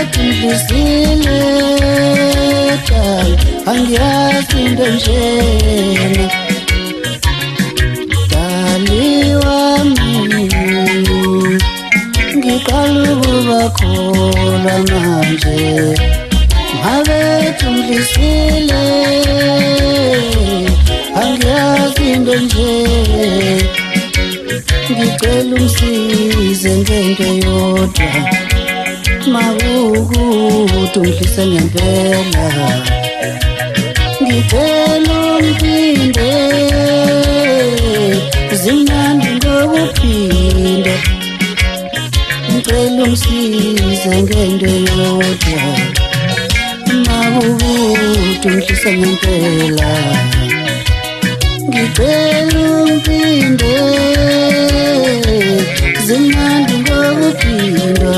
ngidlisile Dali angiyazi into njena Dali wami ngiqala ukubakholwa manje Mabethu ngidlisile angiyazi into nje ngicela umsize ngento yodwa makukuthi ungidlise ngempela ngicela umphinde zimnandi ngokuphinda ngicela umsize ngento yodwa makukuthi ungidlise ngempela ngicela umphinde zimnandi ngokuphinda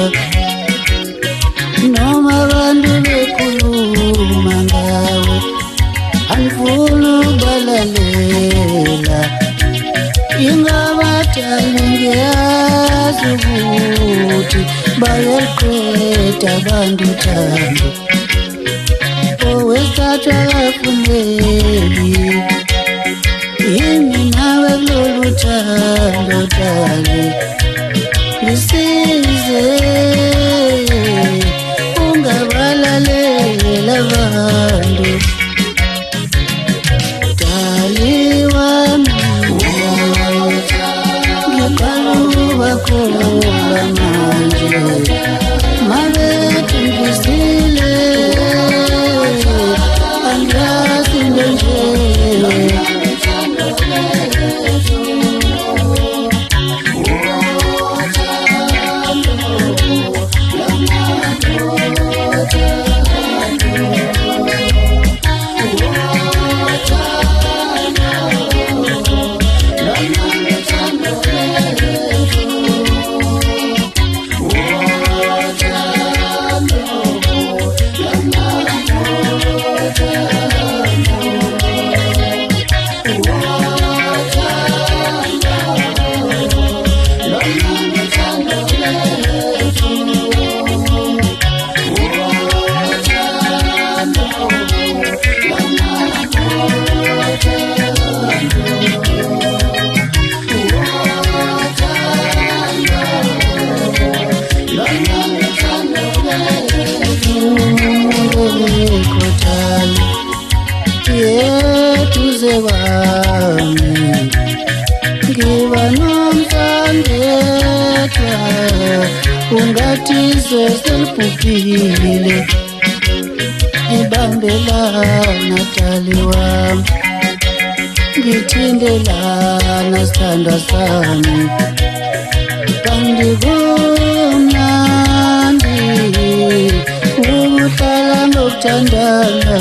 noma abantu bekhuluma ngawe angifuni ukubalalela ingabadala ngiyazi ukuthi bayaliqeda abantu uthando owesithathu akafuneki yimi nawe kulolu thando Dali ngisize ungabalalela abantu Dali wami ngicela ukubakholwa manje Mabethu ngidlisile angiyazi into njena Yetuze wami ngiba nomthandeka ungathi selibhubhile ngibambelana Dali wami ngithindelana sithandwa sami kanti kumnandi ukuhlala ngokuthandana